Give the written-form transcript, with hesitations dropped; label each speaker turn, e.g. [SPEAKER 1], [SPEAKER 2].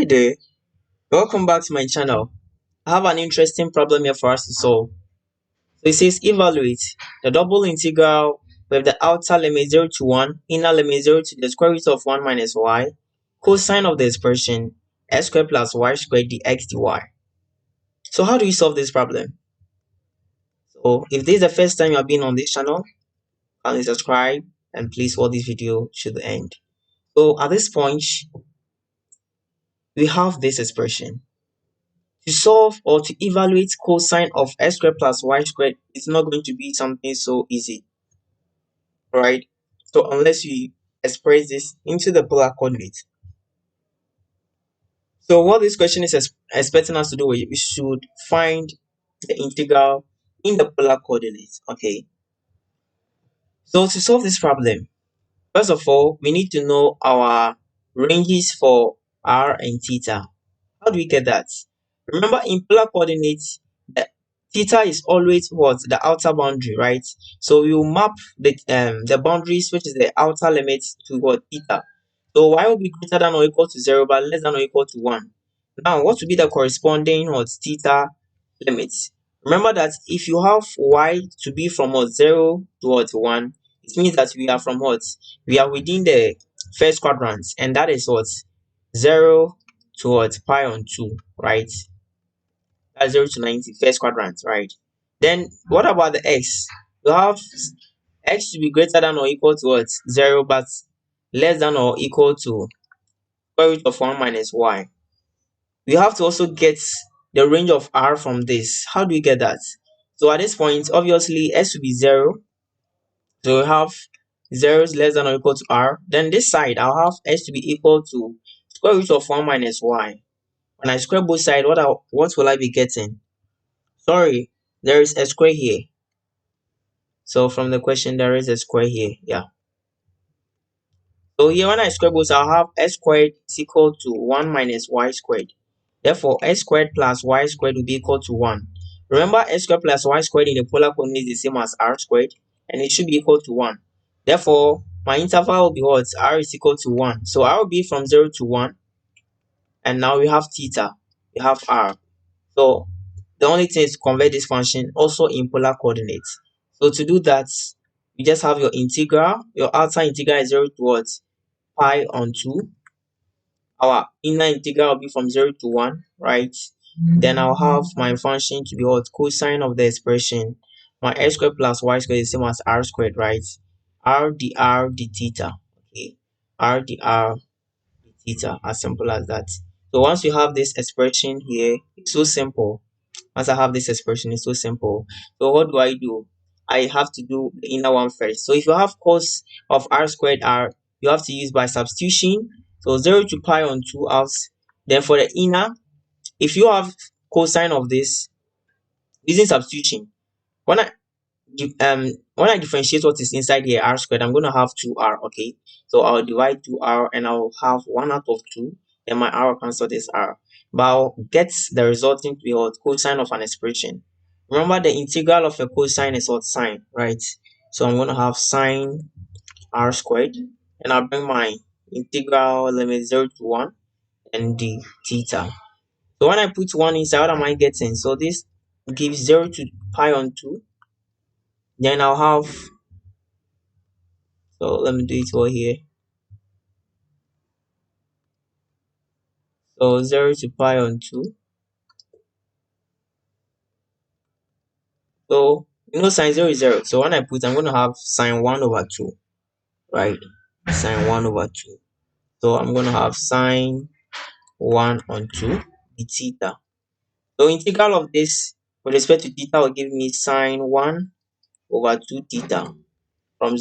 [SPEAKER 1] Hi there, welcome back to my channel. I have an interesting problem here for us to solve. So it says evaluate the double integral with the outer limit 0 to 1, inner limit 0 to the square root of 1 minus y, cosine of the expression x squared plus y squared dx dy. So how do you solve this problem? So if this is the first time you have been on this channel, kindly subscribe and please watch this video to the end. So at this point, we have this expression. To solve or to evaluate cosine of x squared plus y squared is not going to be something so easy, right? So unless you express this into the polar coordinate. So what this question is expecting us to do, we should find the integral in the polar coordinate. Okay. So to solve this problem, first of all, we need to know our ranges for r and theta. How do we get that? Remember, in polar coordinates, the theta is always what? The outer boundary, right? So we will map the boundaries, which is the outer limit, to what? Theta. So y will be greater than or equal to 0, but less than or equal to 1. Now, what will be the corresponding what theta limits? Remember that if you have y to be from what 0 to what 1, it means that we are from what? We are within the first quadrant, and that is what? 0 to what? Pi on 2, right? That's 0 to 90, first quadrant, right? Then what about the x? You have x to be greater than or equal to what? 0, but less than or equal to square root of 1 minus y. We have to also get the range of r from this. How do we get that? So at this point, obviously s will be 0. So we have 0 is less than or equal to r. Then this side, I'll have s to be equal to square root of 1 minus y. When I square both sides, what will I be getting? Sorry, there is a square here. So from the question, there is a square here. Yeah. So here, when I square both, I'll have x squared is equal to 1 minus y squared. Therefore, x squared plus y squared will be equal to 1. Remember, x squared plus y squared in the polar coordinate is the same as r squared, and it should be equal to 1. Therefore, my interval will be what? R is equal to 1. So r will be from 0 to 1. And now we have theta. We have r. So the only thing is to convert this function also in polar coordinates. So to do that, you just have your integral. Your outer integral is 0 to what? Pi on 2. Our inner integral will be from 0 to 1, right? Then I'll have my function to be what? Cosine of the expression. My x squared plus y squared is the same as r squared, right? R dr d theta. Okay. R dr d theta. As simple as that. So once you have this expression here, it's so simple. Once I have this expression, it's so simple. So what do? I have to do the inner one first. So if you have cos of r squared r, you have to use by substitution. So 0 to pi on 2 out. Then for the inner, if you have cosine of this, using substitution, when I when I differentiate what is inside here, r squared, I'm going to have 2r, okay? So I'll divide 2r and I'll have 1 out of 2. Then my r will cancel this r. But I'll get the resulting to be what? Cosine of an expression. Remember, the integral of a cosine is what? Sine, right? So I'm going to have sine r squared. And I'll bring my integral limit 0 to 1 and the theta. So when I put 1 inside, what am I getting? So this gives 0 to pi on 2. Then I'll have, so let me do it over here. So 0 to pi on 2. So sine 0 is 0. So when I put, I'm going to have sine 1 over 2, right? Sine 1 over 2. So I'm going to have sine 1 on 2 the theta. So integral of this with respect to theta will give me sine 1 over 2 theta from